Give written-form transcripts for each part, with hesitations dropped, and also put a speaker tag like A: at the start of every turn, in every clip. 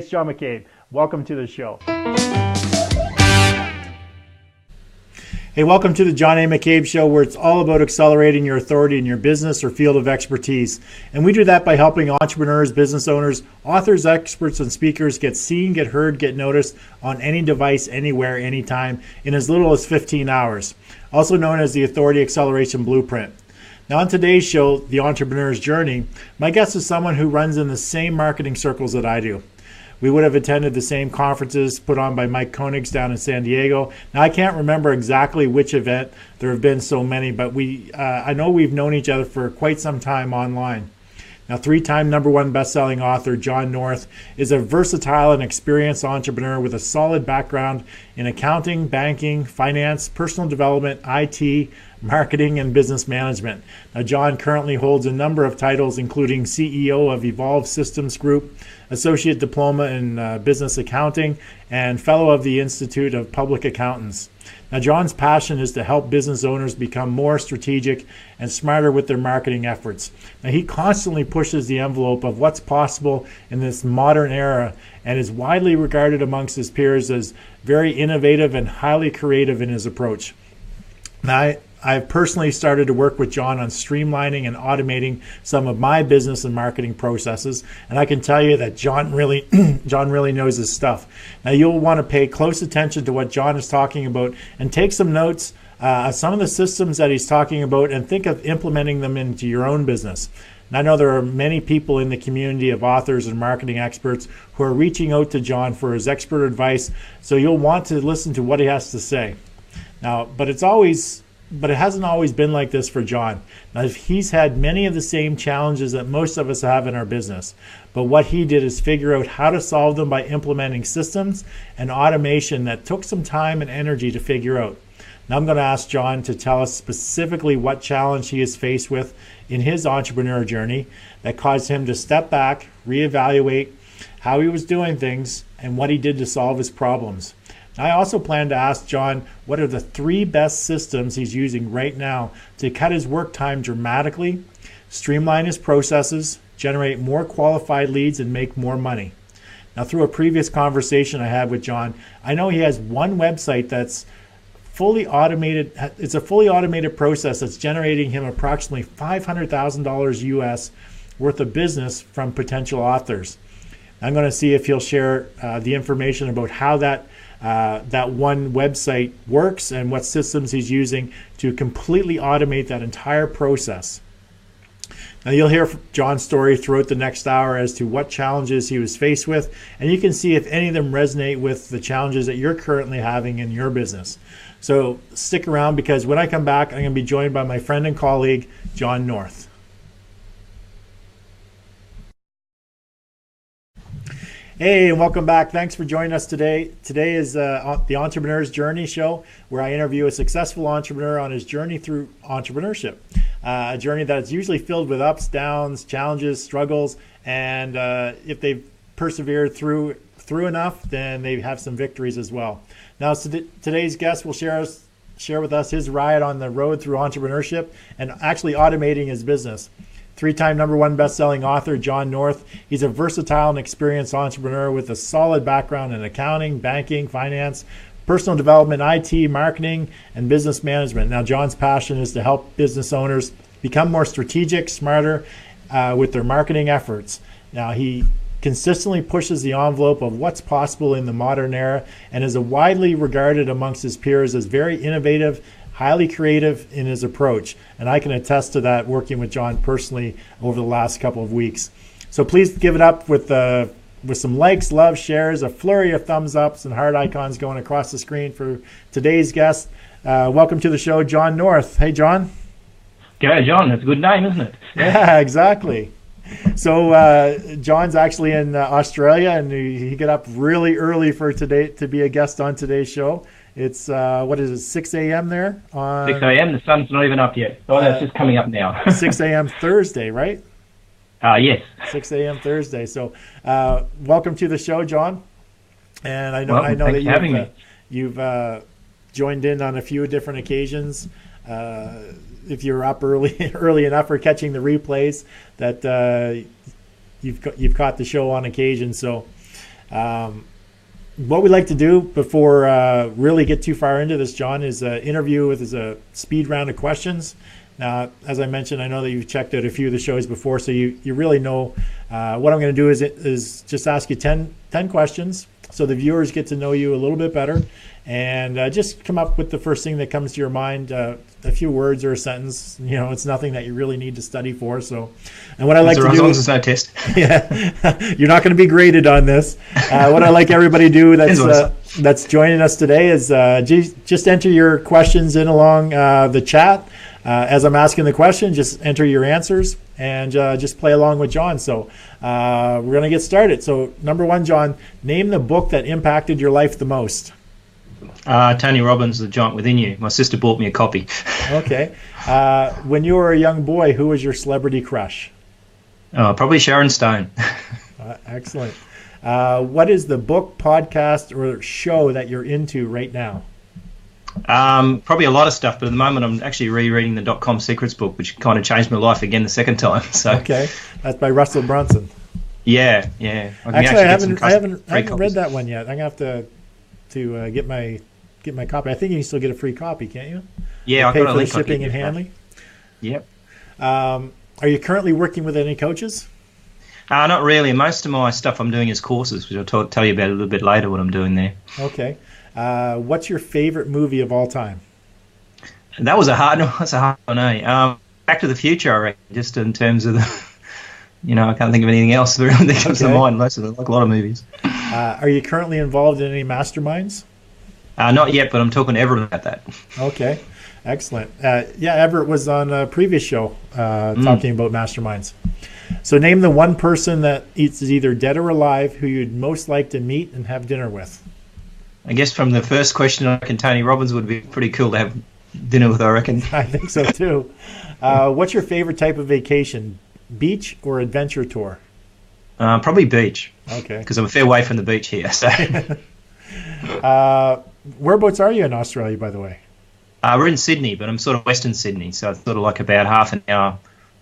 A: it's John McCabe. Welcome to the show. Hey, welcome to the John A. McCabe Show, where it's all about accelerating your authority in your business or field of expertise. And we do that by helping entrepreneurs, business owners, authors, experts, and speakers get seen, get heard, get noticed on any device, anywhere, anytime, in as little as 15 hours, also known as the Authority Acceleration Blueprint. Now, on today's show, The Entrepreneur's Journey, my guest is someone who runs in the same marketing circles that I do. We would have attended the same conferences put on by Mike Koenigs down in San Diego. Now, I can't remember exactly which event. There have been so many, but I know we've known each other for quite some time online. Now, three-time #1 best-selling author John North is a versatile and experienced entrepreneur with a solid background in accounting, banking, finance, personal development, IT, marketing, and business management. Now, John currently holds a number of titles, including CEO of Evolve Systems Group, Associate Diploma in Business Accounting, and Fellow of the Institute of Public Accountants. Now, John's passion is to help business owners become more strategic and smarter with their marketing efforts. Now, he constantly pushes the envelope of what's possible in this modern era and is widely regarded amongst his peers as very innovative and highly creative in his approach. Now, I've personally started to work with John on streamlining and automating some of my business and marketing processes, and I can tell you that John really knows his stuff. Now, you'll want to pay close attention to what John is talking about and take some notes of some of the systems that he's talking about and think of implementing them into your own business. And I know there are many people in the community of authors and marketing experts who are reaching out to John for his expert advice, so you'll want to listen to what he has to say. Now, but it hasn't always been like this for John. Now, he's had many of the same challenges that most of us have in our business. But what he did is figure out how to solve them by implementing systems and automation that took some time and energy to figure out. Now, I'm going to ask John to tell us specifically what challenge he is faced with in his entrepreneur journey that caused him to step back, reevaluate how he was doing things, and what he did to solve his problems. I also plan to ask John what are the 3 best systems he's using right now to cut his work time dramatically, streamline his processes, generate more qualified leads, and make more money. Now, through a previous conversation I had with John, I know he has one website that's fully automated. It's a fully automated process that's generating him approximately $500,000 US worth of business from potential authors. I'm going to see if he'll share the information about how that one website works and what systems he's using to completely automate that entire process. Now, you'll hear John's story throughout the next hour as to what challenges he was faced with, and you can see if any of them resonate with the challenges that you're currently having in your business. So stick around, because when I come back, I'm going to be joined by my friend and colleague, John North. Hey, and welcome back. Thanks for joining us today. Today is the Entrepreneur's Journey show, where I interview a successful entrepreneur on his journey through entrepreneurship. A journey that's usually filled with ups, downs, challenges, struggles, and if they've persevered through enough, then they have some victories as well. Now, today's guest will share with us his ride on the road through entrepreneurship and actually automating his business. Three-time #1 best-selling author John North. He's a versatile and experienced entrepreneur with a solid background in accounting, banking, finance, personal development, IT, marketing, and business management. Now, John's passion is to help business owners become more strategic, smarter with their marketing efforts. Now, he consistently pushes the envelope of what's possible in the modern era and is widely regarded amongst his peers as very innovative, highly creative in his approach. And I can attest to that working with John personally over the last couple of weeks. So please give it up with some likes, love, shares, a flurry of thumbs ups and heart icons going across the screen for today's guest. Welcome to the show, John North. Hey, John.
B: G'day, John. That's a good name, isn't it?
A: Yeah, exactly. So John's actually in Australia, and he got up really early for today to be a guest on today's show. It's, what is it, 6 a.m. there?
B: 6 a.m. The sun's not even up yet. Oh, that's just coming up now.
A: 6 a.m. Thursday, right?
B: Yes.
A: 6 a.m. Thursday. So welcome to the show, John. And I know that you've joined in on a few different occasions. If you're up early enough or catching the replays, that you've caught the show on occasion. So What we like to do before really get too far into this, John, is interview with a speed round of questions. Now, as I mentioned, I know that you've checked out a few of the shows before, so you really know what I'm going to do is just ask you 10 questions so the viewers get to know you a little bit better, and just come up with the first thing that comes to your mind, a few words or a sentence. It's nothing that you really need to study for. So, and what I like to do,
C: as long as it's no test.
A: Yeah, you're not going to be graded on this. What I like everybody to do that's joining us today is just enter your questions in along the chat. As I'm asking the question, just enter your answers and just play along with John. So we're going to get started. So number one, John, name the book that impacted your life the most.
C: Tony Robbins' The Giant Within You. My sister bought me a copy.
A: Okay. When you were a young boy, who was your celebrity crush?
C: Probably Sharon Stone.
A: Excellent. What is the book, podcast, or show that you're into right now?
C: Probably a lot of stuff, but at the moment I'm actually rereading the .com Secrets book, which kind of changed my life again the second time. So
A: okay, that's by Russell Brunson.
C: Yeah.
A: Actually, I haven't read that one yet. I'm gonna have to get my copy. I think you can still get a free copy, can't you?
C: Yeah, I
A: pay
C: got a
A: for the
C: link.
A: Shipping and handling.
C: Yep.
A: Are you currently working with any coaches?
C: Not really. Most of my stuff I'm doing is courses, which I'll tell you about a little bit later what I'm doing there.
A: Okay. What's your favorite movie of all time?
C: That was a hard one. That's a hard one, eh? Back to the Future, I reckon, just in terms of the, I can't think of anything else that really comes to mind. Most of them, like a lot of movies.
A: Are you currently involved in any masterminds?
C: Not yet, but I'm talking to Everett about that.
A: Okay, excellent. Everett was on a previous show talking about masterminds. So name the one person that is either dead or alive who you'd most like to meet and have dinner with.
C: I guess from the first question, I reckon Tony Robbins would be pretty cool to have dinner with, I reckon.
A: I think so too. What's your favorite type of vacation? Beach or adventure tour?
C: Probably beach.
A: Okay.
C: Because I'm a fair way from the beach here. So.
A: Whereabouts are you in Australia, by the way?
C: We're in Sydney, but I'm sort of Western Sydney, so it's sort of like about half an hour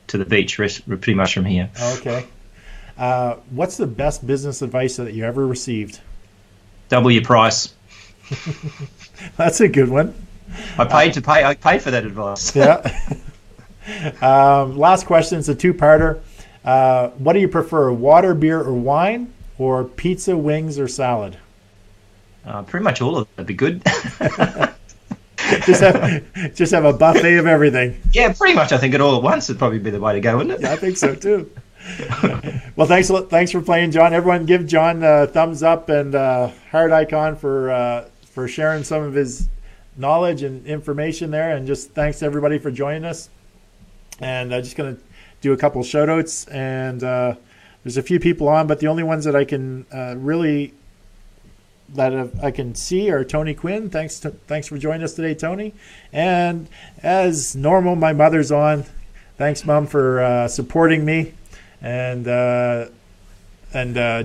C: to the beach, pretty much from here.
A: Okay. What's the best business advice that you ever received?
C: Double your price.
A: That's a good one.
C: I paid for that advice.
A: Yeah. Last question. It's a two-parter. What do you prefer, water, beer, or wine, or pizza, wings, or salad?
C: Pretty much all of it would be good.
A: just have a buffet of everything.
C: Yeah, pretty much. I think it all at once would probably be the way to go, wouldn't it?
A: Yeah, I think so too. Well, thanks for playing, John. Everyone, give John a thumbs up and heart icon for sharing some of his knowledge and information there. And just thanks to everybody for joining us. And I'm just going to do a couple shout outs. And there's a few people on, but the only ones that I can I can see are Tony Quinn. Thanks for joining us today, Tony. And as normal, my mother's on. Thanks, Mom, for supporting me and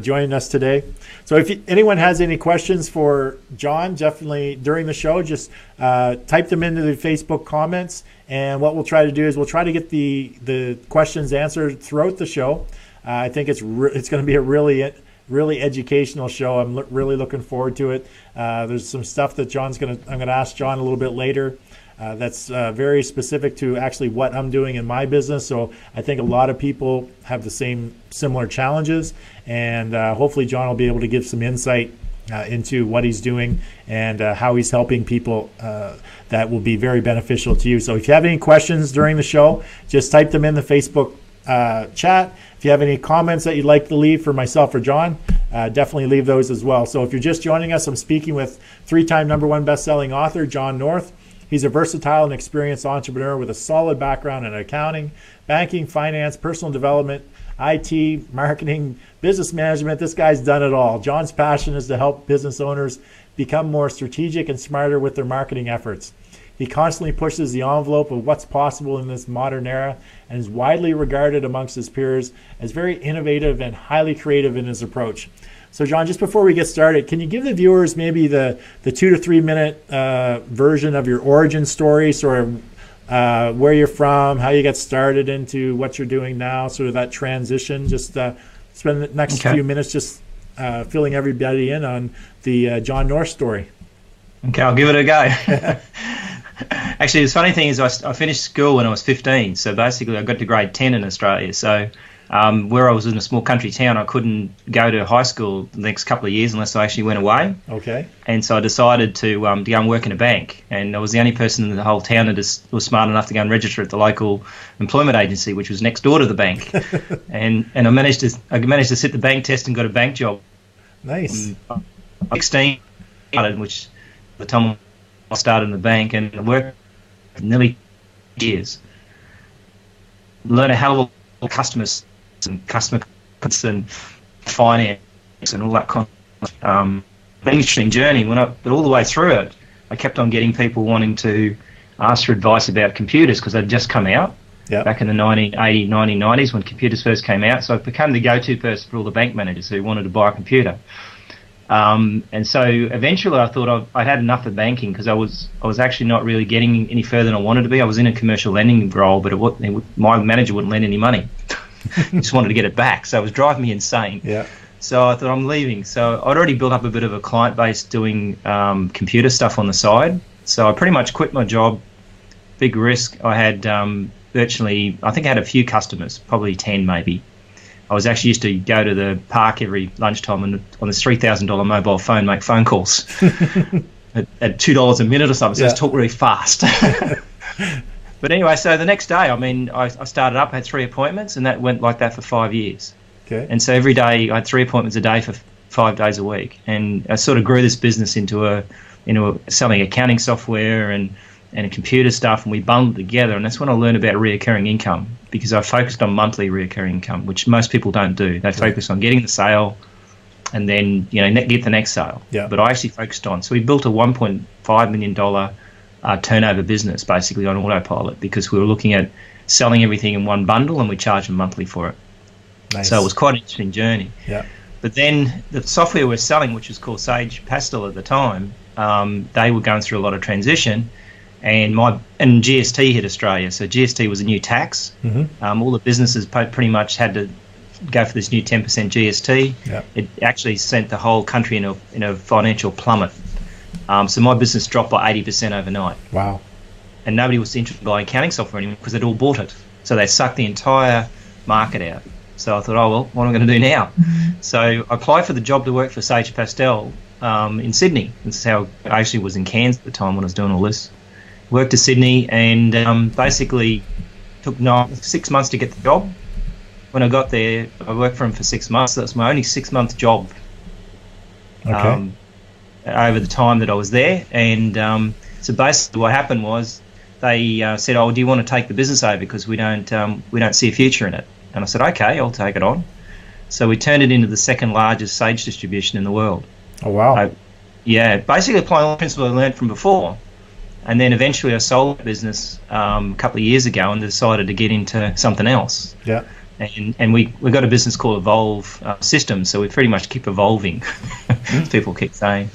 A: joining us today. So if anyone has any questions for John, definitely during the show, just type them into the Facebook comments. And what we'll try to do is we'll try to get the questions answered throughout the show. I think it's going to be a really educational show. I'm really looking forward to it. There's some stuff that I'm going to ask John a little bit later. That's very specific to actually what I'm doing in my business. So I think a lot of people have the similar challenges, and hopefully John will be able to give some insight into what he's doing and how he's helping people that will be very beneficial to you. So if you have any questions during the show, just type them in the Facebook chat. If you have any comments that you'd like to leave for myself or John, definitely leave those as well. So if you're just joining us, I'm speaking with 3-time #1 best-selling author John North. He's a versatile and experienced entrepreneur with a solid background in accounting, banking, finance, personal development, IT, marketing, business management. This guy's done it all. John's passion is to help business owners become more strategic and smarter with their marketing efforts. He constantly pushes the envelope of what's possible in this modern era and is widely regarded amongst his peers as very innovative and highly creative in his approach. So, John, just before we get started, can you give the viewers maybe the 2 to 3 minute version of your origin story, sort of where you're from, how you got started into what you're doing now, sort of that transition? Just spend the next few minutes just filling everybody in on the John North story.
C: Okay, I'll give it a go. Actually, the funny thing is I finished school when I was 15, so basically I got to grade 10 in Australia. So where I was in a small country town, I couldn't go to high school the next couple of years unless I actually went away.
A: Okay.
C: And so I decided to go and work in a bank. And I was the only person in the whole town that was smart enough to go and register at the local employment agency, which was next door to the bank. and I managed to sit the bank test and got a bank job.
A: Nice.
C: 16, which the time I started in the bank, and I worked for nearly years. Learned a hell of a lot of customers and customer and finance and all that kind of interesting journey. But all the way through it, I kept on getting people wanting to ask for advice about computers because they'd just come out back in the 1980s, 1990s when computers first came out. So I became the go-to person for all the bank managers who wanted to buy a computer. And so eventually I thought I'd had enough of banking because I was actually not really getting any further than I wanted to be. I was in a commercial lending role, but my manager wouldn't lend any money. He just wanted to get it back. So it was driving me insane.
A: Yeah.
C: So I thought I'm leaving. So I'd already built up a bit of a client base doing computer stuff on the side. So I pretty much quit my job. Big risk. I had virtually, I think I had a few customers, probably 10 maybe. I was actually used to go to the park every lunchtime and on this $3,000 mobile phone make phone calls at $2 a minute or something. So I just talk really fast. But anyway, so the next day, I started up, had 3 appointments, and that went like that for 5 years.
A: Okay.
C: And so every day I had 3 appointments a day for 5 days a week, and I sort of grew this business into selling accounting software and computer stuff, and we bundled together, and that's when I learned about reoccurring income because I focused on monthly reoccurring income, which most people don't do. They focus on getting the sale and then get the next sale.
A: Yeah.
C: But I actually focused on. So we built a $1.5 million turnover business basically on autopilot because we were looking at selling everything in one bundle and we charged them monthly for it.
A: Nice.
C: So it was quite an interesting journey.
A: Yeah.
C: But then the software we're selling, which was called Sage Pastel at the time, they were going through a lot of transition. And GST hit Australia, so GST was a new tax. Mm-hmm. All the businesses pretty much had to go for this new 10% GST.
A: Yeah.
C: It actually sent the whole country in a financial plummet. So my business dropped by 80% overnight.
A: Wow.
C: And nobody was interested in buying accounting software anymore because they'd all bought it. So they sucked the entire market out. So I thought, oh, well, what am I going to do now? Mm-hmm. So I applied for the job to work for Sage Pastel in Sydney. This is how I actually was in Cairns at the time when I was doing all this. Worked to Sydney and basically took 6 months to get the job. When I got there, I worked for them for 6 months. That was my only 6-month job over the time that I was there. And so basically what happened was they said, oh, do you want to take the business over because we don't see a future in it? And I said, okay, I'll take it on. So we turned it into the second largest Sage distribution in the world.
A: Oh, wow.
C: Basically applying all the principles I learned from before. And then eventually I sold the business a couple of years ago and decided to get into something else.
A: Yeah.
C: And we got a business called Evolve Systems, so we pretty much keep evolving, as people keep saying.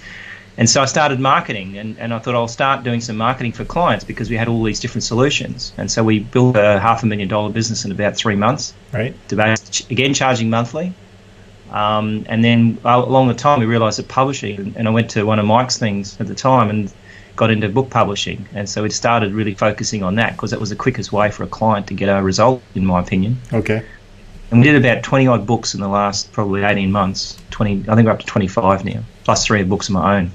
C: And so I started marketing, and I thought I'll start doing some marketing for clients because we had all these different solutions. And so we built a $500,000 business in about 3 months.
A: Right.
C: Again, charging monthly. And then along the time we realised that publishing, and I went to one of Mike's things at the time and got into book publishing, and so we started really focusing on that because that was the quickest way for a client to get a result, in my opinion.
A: Okay.
C: And we did about 20 odd books in the last probably 18 months. I think we're up to 25 now, plus 3 books of my own.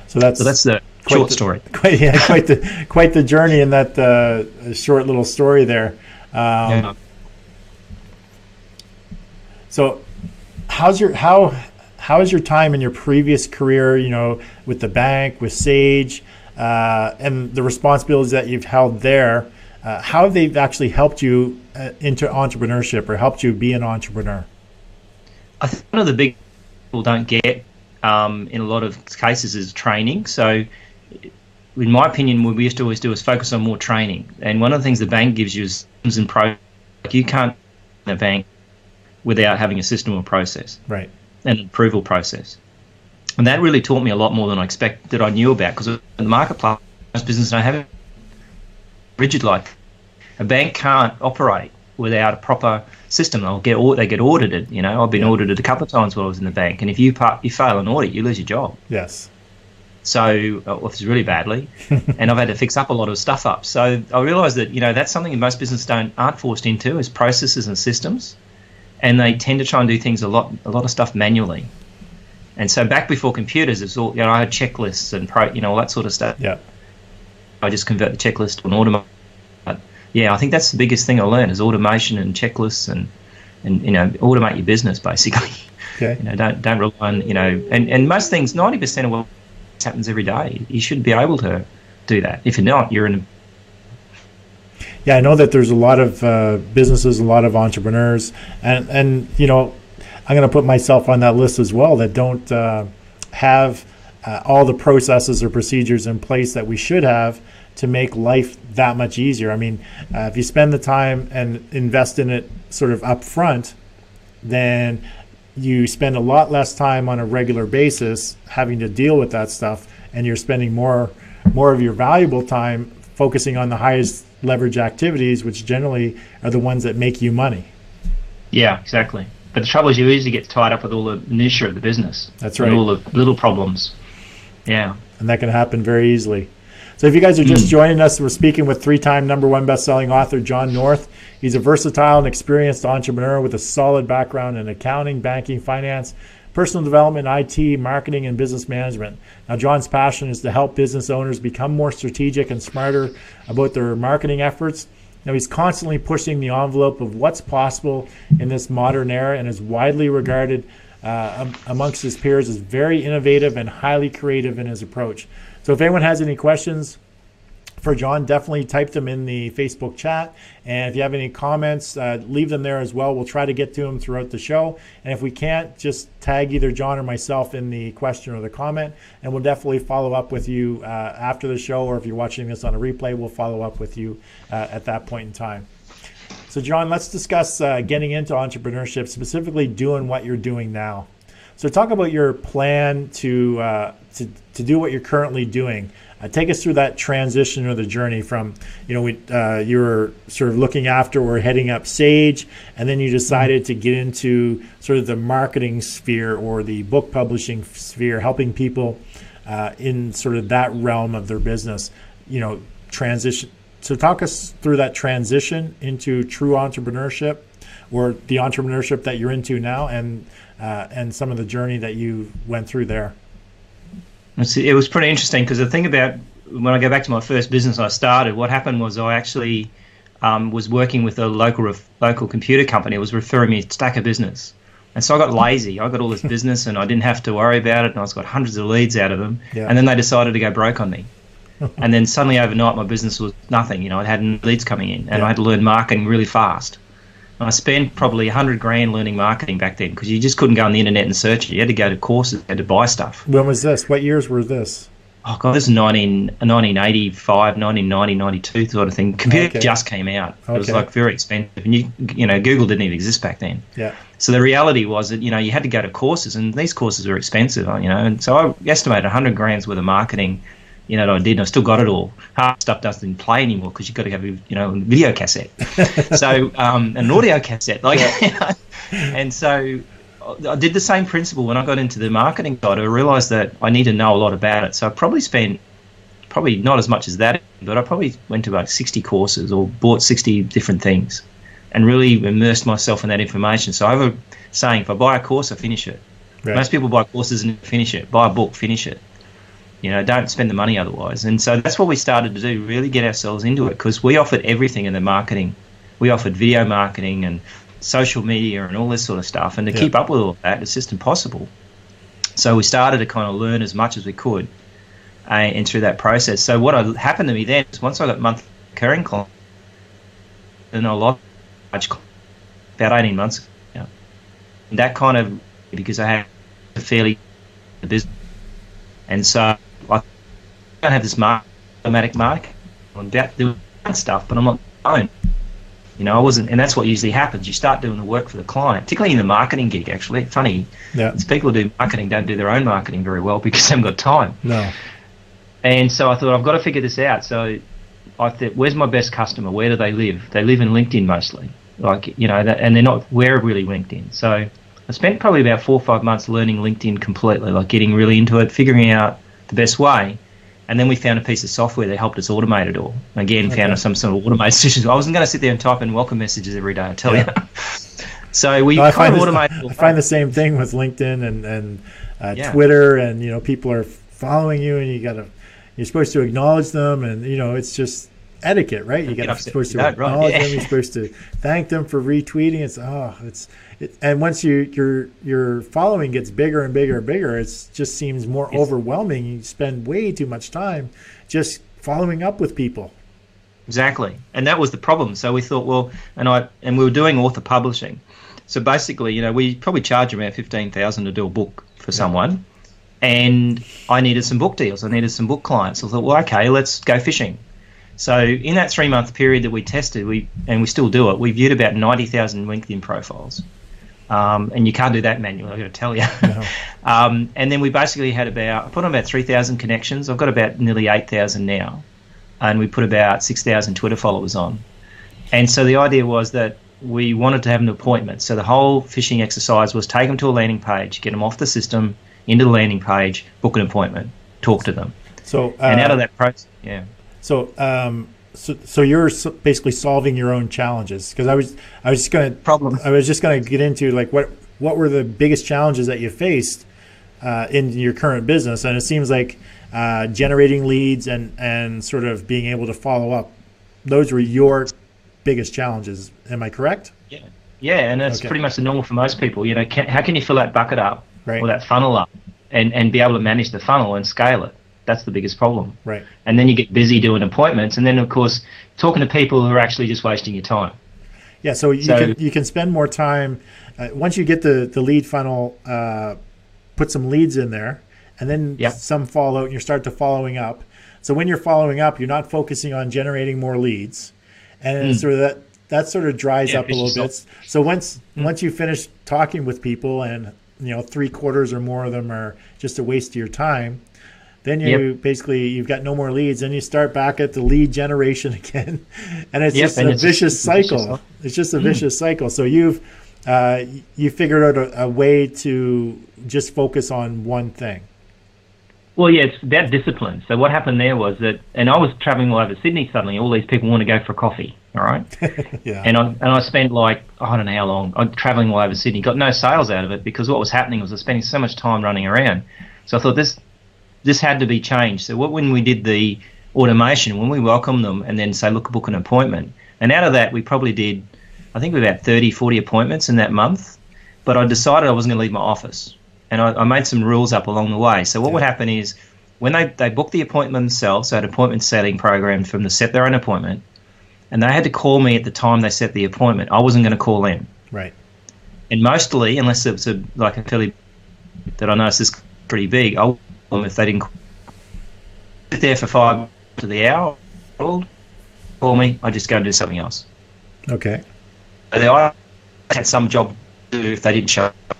C: So that's the short story.
A: Quite the journey in that short little story there. So how is your time in your previous career, with the bank, with Sage, and the responsibilities that you've held there, how have they actually helped you into entrepreneurship or helped you be an entrepreneur?
C: I think one of the big people don't get in a lot of cases is training. So in my opinion, what we used to always do is focus on more training. And one of the things the bank gives you is systems and process. You can't in a bank without having a system or process.
A: Right.
C: And an approval process. And that really taught me a lot more than I expected I knew about, because in the marketplace, most businesses don't have it rigid like that. A bank can't operate without a proper system. They get audited. You know, I've been audited a couple of times while I was in the bank, and if you fail an audit, you lose your job.
A: Yes.
C: So, it's really badly, and I've had to fix up a lot of stuff up. So I realised that, you know, that's something that most businesses aren't forced into, is processes and systems, and they tend to try and do things a lot of stuff manually. And so back before computers, it's all, you know, I had checklists and all that sort of stuff.
A: Yeah.
C: I just convert the checklist to an automation. But yeah, I think that's the biggest thing I learned is automation and checklists and you know, automate your business basically.
A: Okay.
C: You know, don't rely on, you know, and most things, 90% of what happens every day, you should be able to do that. If you're not, you're in.
A: Yeah, I know that there's a lot of businesses, a lot of entrepreneurs, and you know, I'm going to put myself on that list as well, that don't have all the processes or procedures in place that we should have to make life that much easier. I mean, if you spend the time and invest in it sort of up front, then you spend a lot less time on a regular basis having to deal with that stuff, and you're spending more of your valuable time focusing on the highest leverage activities, which generally are the ones that make you money.
C: Yeah, exactly. But the trouble is you easily get tied up with all the minutiae of the business.
A: That's right.
C: And all the little problems. Yeah.
A: And that can happen very easily. So if you guys are just joining us, we're speaking with 3-time #1 best-selling author John North. He's a versatile and experienced entrepreneur with a solid background in accounting, banking, finance, personal development, IT, marketing, and business management. Now, John's passion is to help business owners become more strategic and smarter about their marketing efforts. Now, he's constantly pushing the envelope of what's possible in this modern era, and is widely regarded amongst his peers as very innovative and highly creative in his approach. So if anyone has any questions for John, definitely type them in the Facebook chat. And if you have any comments, leave them there as well. We'll try to get to them throughout the show. And if we can't, just tag either John or myself in the question or the comment, and we'll definitely follow up with you after the show, or if you're watching this on a replay, we'll follow up with you at that point in time. So John, let's discuss getting into entrepreneurship, specifically doing what you're doing now. So talk about your plan to do what you're currently doing. Take us through that transition or the journey from, you know, you were sort of looking after or heading up Sage, and then you decided to get into sort of the marketing sphere or the book publishing sphere, helping people in sort of that realm of their business, you know, transition. So talk us through that transition into true entrepreneurship, or the entrepreneurship that you're into now, and some of the journey that you went through there.
C: It was pretty interesting, because the thing about when I go back to my first business I started, what happened was I actually was working with a local computer company. It was referring me a stack of business. And so I got lazy. I got all this business and I didn't have to worry about it, and I got hundreds of leads out of them. Yeah. And then they decided to go broke on me. And then suddenly overnight my business was nothing. You know, I had leads coming in, and I had to learn marketing really fast. And I spent probably $100,000 learning marketing back then, because you just couldn't go on the internet and search it. You had to go to courses, you had to buy stuff.
A: When was this? What years were this?
C: Oh God, this is 1985, 1990, 92 sort of thing. Computer just came out. It was like very expensive, and you know, Google didn't even exist back then. Yeah. So the reality was that, you know, you had to go to courses, and these courses were expensive, you know. And so I estimated $100,000 worth of marketing, you know, that I did, and I still got it all. Half stuff doesn't play anymore because you've got to have, you know, a video cassette, so an audio cassette, like, and so I did the same principle when I got into the marketing side. I realised that I need to know a lot about it, so I probably spent not as much as that, but I probably went to about 60 courses or bought 60 different things, and really immersed myself in that information. So I have a saying: if I buy a course, I finish it. Right. Most people buy courses and finish it. Buy a book, finish it. You know, don't spend the money otherwise. And so that's what we started to do, really get ourselves into it, because we offered everything in the marketing. We offered video marketing and social media and all this sort of stuff. And to keep up with all of that, it's just impossible. So we started to kind of learn as much as we could and through that process. So what happened to me then is, once I got monthly recurring clients, and a lot about 18 months ago, you know, and that kind of, because I had a fairly business. And so I don't have this automatic mark. I'm about doing stuff, but I'm not alone. You know, I wasn't, and that's what usually happens. You start doing the work for the client, particularly in the marketing gig, actually. It's funny. Yeah. It's people who do marketing don't do their own marketing very well because they haven't got time. No. And so I thought, I've got to figure this out. So I thought, where's my best customer? Where do they live? They live in LinkedIn mostly. like, you know, and they're not aware of really LinkedIn. So I spent probably about 4 or 5 months learning LinkedIn completely, like getting really into it, figuring out the best way. And then we found a piece of software that helped us automate it all. Again, found some sort of automated solutions. I wasn't going to sit there and type in welcome messages every day, I tell you. So we kind of automated.
A: I find the same thing with LinkedIn and Twitter, and you know, people are following you, and you're supposed to acknowledge them, and you know, it's just etiquette, right? You're supposed to acknowledge them. You're supposed to thank them for retweeting. And once your following gets bigger and bigger and bigger, it just seems more overwhelming. You spend way too much time just following up with people.
C: Exactly, and that was the problem. So we thought, well, and we were doing author publishing. So basically, you know, we probably charge about $15,000 to do a book for someone, and I needed some book deals. I needed some book clients. So I thought, well, okay, let's go fishing. So in that 3-month period that we tested, we still do it, we viewed about 90,000 LinkedIn profiles. And you can't do that manually, I've got to tell you. No. And then we basically had I put on about 3,000 connections. I've got about nearly 8,000 now. And we put about 6,000 Twitter followers on. And so the idea was that we wanted to have an appointment. So the whole phishing exercise was take them to a landing page, get them off the system, into the landing page, book an appointment, talk to them.
A: So
C: and out of that process,
A: So you're basically solving your own challenges, because I was just going to get into like what were the biggest challenges that you faced in your current business, and it seems like generating leads and sort of being able to follow up, those were your biggest challenges. Am I correct?
C: Yeah, and that's pretty much the normal for most people. You know, how can you fill that bucket up or that funnel up and be able to manage the funnel and scale it? That's the biggest problem.
A: Right.
C: And then you get busy doing appointments, and then of course talking to people who are actually just wasting your time.
A: Yeah. So you can spend more time once you get the lead funnel, put some leads in there, and then some fall out, and you start to following up. So when you're following up, you're not focusing on generating more leads, and sort of that sort of dries up a little bit. So once you finish talking with people, and you know 3/4 or more of them are just a waste of your time, then you've got no more leads, and you start back at the lead generation again, and it's just a vicious cycle. It's just a vicious cycle. So you figured out a way to just focus on one thing.
C: Well, yeah, it's about discipline. So what happened there was that, and I was traveling all over Sydney suddenly. All these people want to go for coffee, all right? And I spent like, I don't know how long, I'm traveling all over Sydney, got no sales out of it, because what was happening was I was spending so much time running around. So I thought this had to be changed. So when we did the automation, when we welcomed them and then say, look, book an appointment, and out of that we probably did, I think about 30, 40 appointments in that month, but I decided I wasn't going to leave my office. And I made some rules up along the way. So what would happen is when they booked the appointment themselves, so I had an appointment setting program for them to set their own appointment, and they had to call me at the time they set the appointment. I wasn't going to call in.
A: Right.
C: And mostly, unless it was a fairly, that I noticed is pretty big, I'll call them if they didn't sit there for 5 to the hour, call me, I just go and do something else.
A: Okay.
C: So I had some job to do if they didn't show up.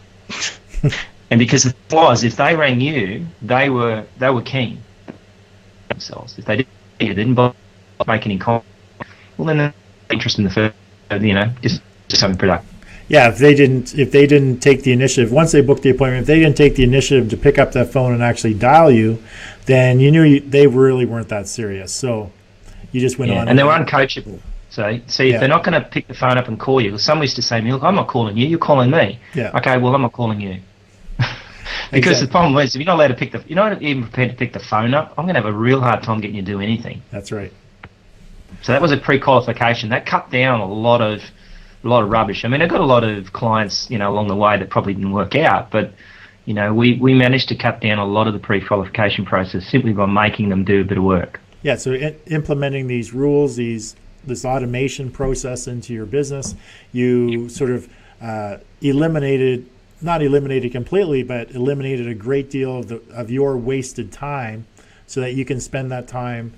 C: And because it was, if they rang you, they were keen themselves. If they didn't make any comment, well, then they're interested in the first, you know, just something productive.
A: Yeah, if they didn't take the initiative, once they booked the appointment, if they didn't take the initiative to pick up that phone and actually dial you, then you knew they really weren't that serious. So you just went on.
C: And they were uncoachable. So if they're not going to pick the phone up and call you, because some used to say to me, look, I'm not calling you, you're calling me.
A: Yeah.
C: Okay, well, I'm not calling you. Because the problem is, if you're not allowed to you're not even prepared to pick the phone up, I'm going to have a real hard time getting you to do anything.
A: That's right.
C: So that was a pre-qualification. That cut down a lot of rubbish. I mean, I got a lot of clients, you know, along the way that probably didn't work out, but you know, we managed to cut down a lot of the pre-qualification process simply by making them do a bit of work. Yeah.
A: So implementing these rules, this automation process into your business, you sort of not eliminated completely, but eliminated a great deal of your wasted time, so that you can spend that time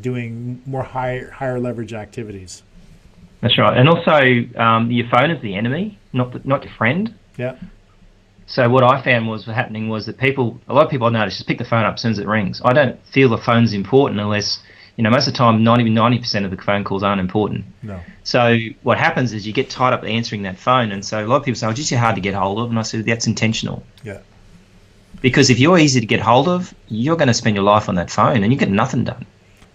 A: doing more higher leverage activities.
C: That's right, and also your phone is the enemy, not your friend.
A: Yeah.
C: So what I found was happening was that a lot of people I noticed just pick the phone up as soon as it rings. I don't feel the phone's important unless most of the time, not even 90% of the phone calls aren't important.
A: No.
C: So what happens is you get tied up answering that phone, and so a lot of people say, "Oh, just you're hard to get hold of," and I said, "That's intentional."
A: Yeah.
C: Because if you're easy to get hold of, you're going to spend your life on that phone, and you get nothing done.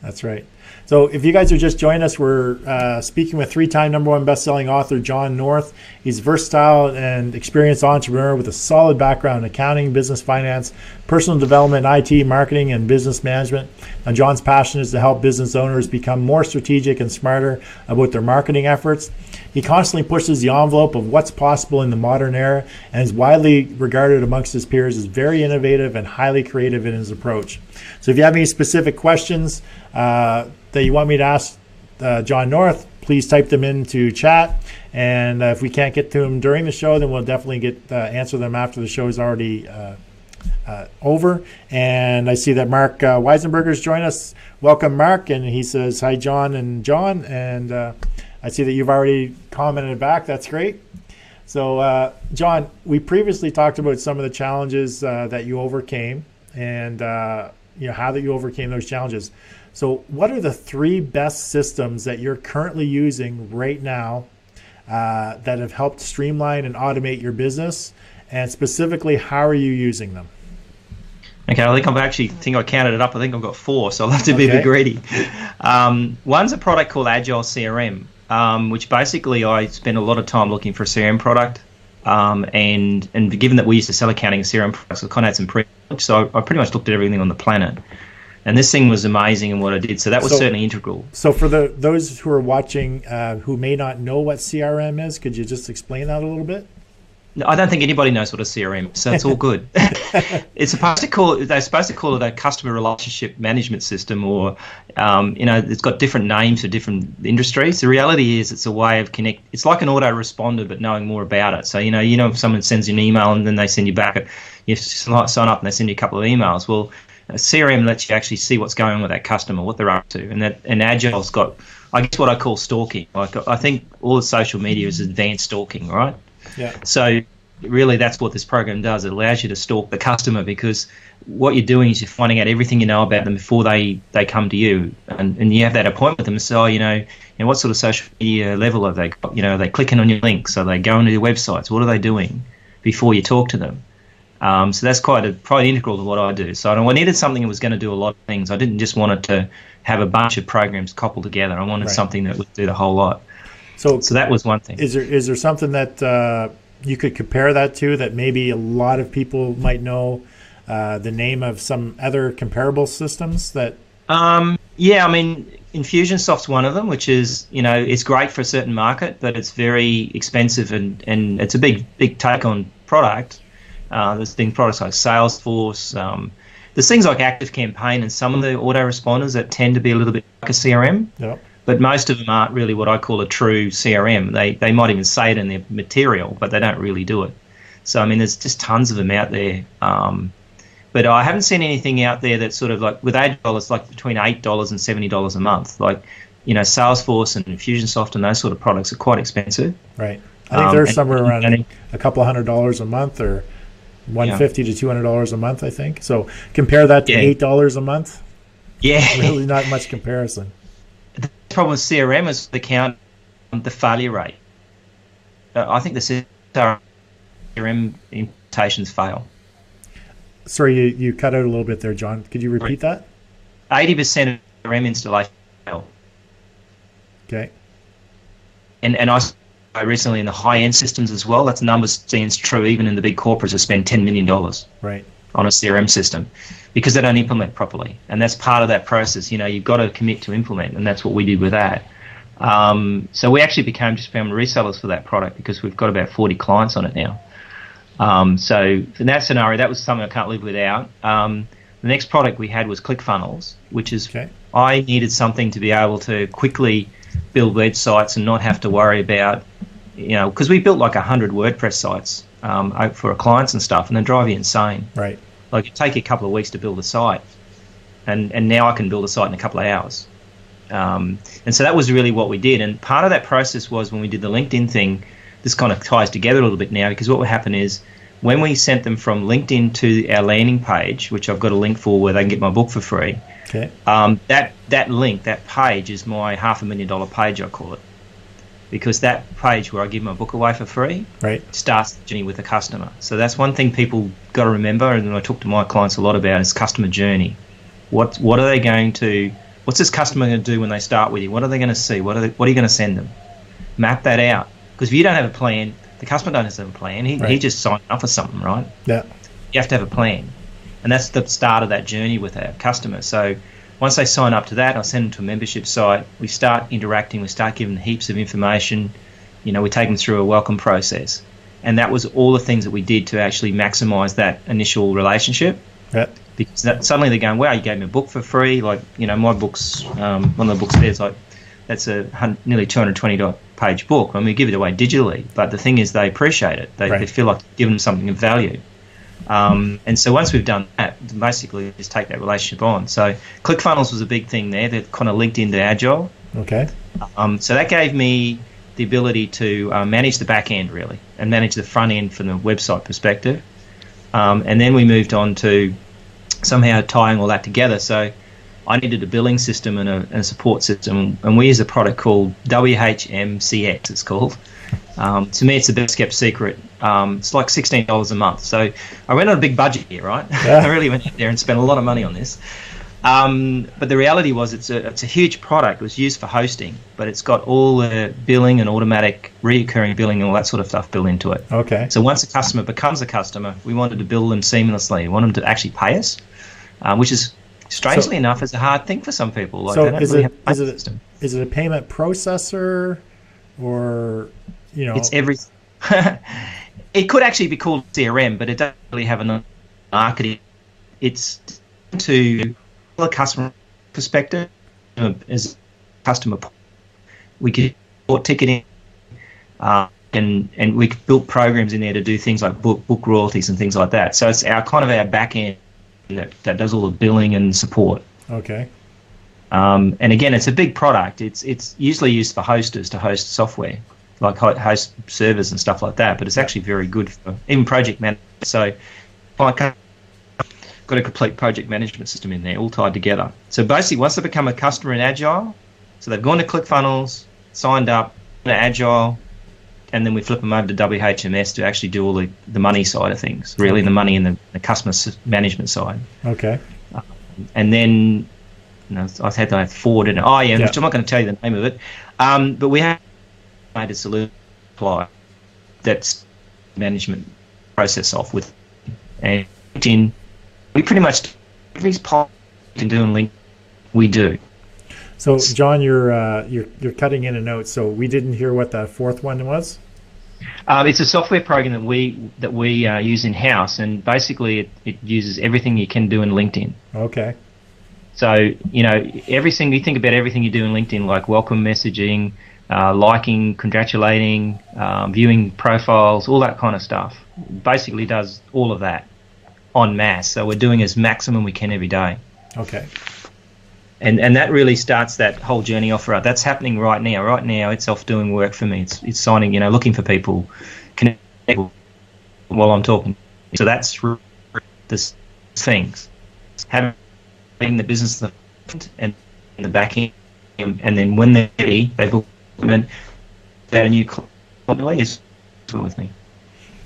A: That's right. So if you guys are just joining us, we're speaking with 3-time #1 best-selling author John North. He's a versatile and experienced entrepreneur with a solid background in accounting, business finance, personal development, IT, marketing, and business management. Now, John's passion is to help business owners become more strategic and smarter about their marketing efforts. He constantly pushes the envelope of what's possible in the modern era and is widely regarded amongst his peers as very innovative and highly creative in his approach. So if you have any specific questions that you want me to ask John North, please type them into chat. And if we can't get to them during the show, then we'll definitely answer them after the show is already over. And I see that Mark Weisenberger's joined us. Welcome, Mark. And he says, hi, John and John. And I see that you've already commented back. That's great. So, John, we previously talked about some of the challenges that you overcame and how that you overcame those challenges. So what are the 3 best systems that you're currently using right now that have helped streamline and automate your business? And specifically, how are you using them?
C: Okay, I think I counted it up. I think I've got 4, so I'll have to be a bit greedy. One's a product called Agile CRM, which basically I spent a lot of time looking for a CRM product. And given that we used to sell accounting and CRM products, I kind of had some pre-knowledge, so I pretty much looked at everything on the planet. And this thing was amazing in what I did, so that was certainly integral. So
A: for those who are watching who may not know what CRM is, could you just explain that a little bit?
C: No, I don't think anybody knows what a CRM is, so it's all good. They're supposed to call it a customer relationship management system, or it's got different names for different industries. The reality is it's a way of connect. It's like an autoresponder, but knowing more about it. So if someone sends you an email and then they send you back, you sign up and they send you a couple of emails. Well, a CRM lets you actually see what's going on with that customer, what they're up to, and Agile's got, I guess, what I call stalking. Like I think all the social media is advanced stalking, right? Yeah. So really, that's what this program does. It allows you to stalk the customer, because what you're doing is you're finding out everything you know about them before they come to you, and you have that appointment with them. So what sort of social media level have they got? Are they clicking on your links? Are they going to your websites? What are they doing before you talk to them? So that's probably integral to what I do. So I needed something that was going to do a lot of things. I didn't just want it to have a bunch of programs coupled together. I wanted something that would do the whole lot. So that was one thing.
A: Is there something that you could compare that to, that maybe a lot of people might know the name of some other comparable systems that?
C: Infusionsoft's one of them, which is, it's great for a certain market, but it's very expensive and it's a big take on product. There's things, products like Salesforce. There's things like ActiveCampaign and some of the autoresponders that tend to be a little bit like a CRM. Yep. But most of them aren't really what I call a true CRM. They might even say it in their material, but they don't really do it. So, there's just tons of them out there. But I haven't seen anything out there that's sort of like, with $8, it's like between $8 and $70 a month. Like, Salesforce and Infusionsoft and those sort of products are quite expensive.
A: Right. I think they're somewhere around a couple $100 a month, or $150 to $200 a month, I think. So compare that to $8 a month.
C: Yeah.
A: Really not much comparison.
C: The problem with CRM is the failure rate. I think the CRM implementations fail.
A: Sorry, you cut out a little bit there, John. Could you repeat that?
C: 80% of CRM installations fail.
A: Okay.
C: And I recently in the high-end systems as well, that number stands true even in the big corporates that spend $10 million on a CRM system because they don't implement properly. And that's part of that process. You've got to commit to implement, and that's what we did with that. So we actually became resellers for that product because we've got about 40 clients on it now. So in that scenario, that was something I can't live without. The next product we had was ClickFunnels, which is I needed something to be able to quickly build websites and not have to worry about, because we built like 100 WordPress sites for our clients and stuff, and they drive you insane. Right. Like it take you a couple of weeks to build a site, and now I can build a site in a couple of hours. And so that was really what we did. And part of that process was when we did the LinkedIn thing. This kind of ties together a little bit now, because what would happen is when we sent them from LinkedIn to our landing page, which I've got a link for where they can get my book for free,
A: Okay.
C: that link, that page is my $500,000 page, I call it. Because that page where I give my book away for free starts the journey with the customer. So that's one thing people got to remember, and I talk to my clients a lot about, is customer journey. What are they going to, what's this customer going to do when they start with you? What are they going to see? What are you going to send them? Map that out. Because if you don't have a plan, the customer doesn't have a plan. He just signed up for something, right?
A: Yeah.
C: You have to have a plan. And that's the start of that journey with our customer. So once they sign up to that, I send them to a membership site. We start interacting. We start giving them heaps of information. We take them through a welcome process. And that was all the things that we did to actually maximize that initial relationship.
A: Yeah.
C: Because suddenly they're going, wow, you gave me a book for free. Like, my book's, one of the books there's like, that's a nearly 220-page book. I mean, we give it away digitally. But the thing is, they appreciate it. They feel like giving them something of value. And so once we've done that, basically just take that relationship on. So ClickFunnels was a big thing there that kind of linked into Agile.
A: Okay.
C: So that gave me the ability to manage the back end, really, and manage the front end from the website perspective. And then we moved on to somehow tying all that together. So I needed a billing system and a support system, and we use a product called WHMCX, it's called. To me, it's the best kept secret. It's like $16 a month. So I went on a big budget here, right?
A: Yeah.
C: I really went there and spent a lot of money on this. But the reality was it's a huge product. It was used for hosting, but it's got all the billing and automatic reoccurring billing and all that sort of stuff built into it.
A: Okay.
C: So once a customer becomes a customer, we wanted to bill them seamlessly. We want them to actually pay us, which is, strangely enough, is a hard thing for some people. Like,
A: so
C: they don't really have a payment system.
A: Is it a payment processor, or
C: It's every. It could actually be called CRM, but it doesn't really have a marketing. It's to a customer perspective, as a customer. We could put ticketing, and we built programs in there to do things like book royalties and things like that. So it's our back end that does all the billing and support.
A: Okay.
C: And again, it's a big product. It's usually used for hosters to host software, like host servers and stuff like that. But it's actually very good for even project management. So I got a complete project management system in there, all tied together. So basically, once they become a customer in Agile, so they've gone to ClickFunnels, signed up in Agile, and then we flip them over to WHMS to actually do all the money side of things, really, the money and the customer management side.
A: Okay.
C: And then I had to have Ford and which I'm not going to tell you the name of it, but we have made a solution apply that's management process off with, and LinkedIn, we pretty much every part you can do in LinkedIn, we do.
A: So John, you're cutting in and out, so we didn't hear what that fourth one was.
C: It's a software program that we use in house, and basically it uses everything you can do in LinkedIn.
A: Okay.
C: So everything you think about, everything you do in LinkedIn, like welcome messaging, liking, congratulating, viewing profiles, all that kind of stuff, basically does all of that en masse. So we're doing as maximum we can every day.
A: Okay.
C: And that really starts that whole journey off. Right, that's happening right now. Right now, it's off doing work for me. It's signing, looking for people, connecting while I'm talking. So that's the things. Having the business in the front and in the back end, and then when they're ready, they book them in. That a new client is with me.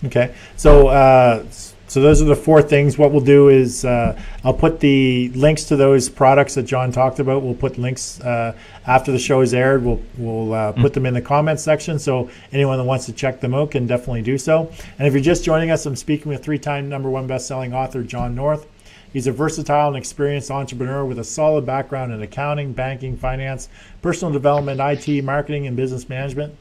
A: Okay. So those are the four things. What we'll do is I'll put the links to those products that John talked about. We'll put links after the show is aired. We'll put them in the comments section, so anyone that wants to check them out can definitely do so. And if you're just joining us, I'm speaking with 3-time #1 best-selling author John North. He's a versatile and experienced entrepreneur with a solid background in accounting, banking, finance, personal development, IT, marketing, and business management.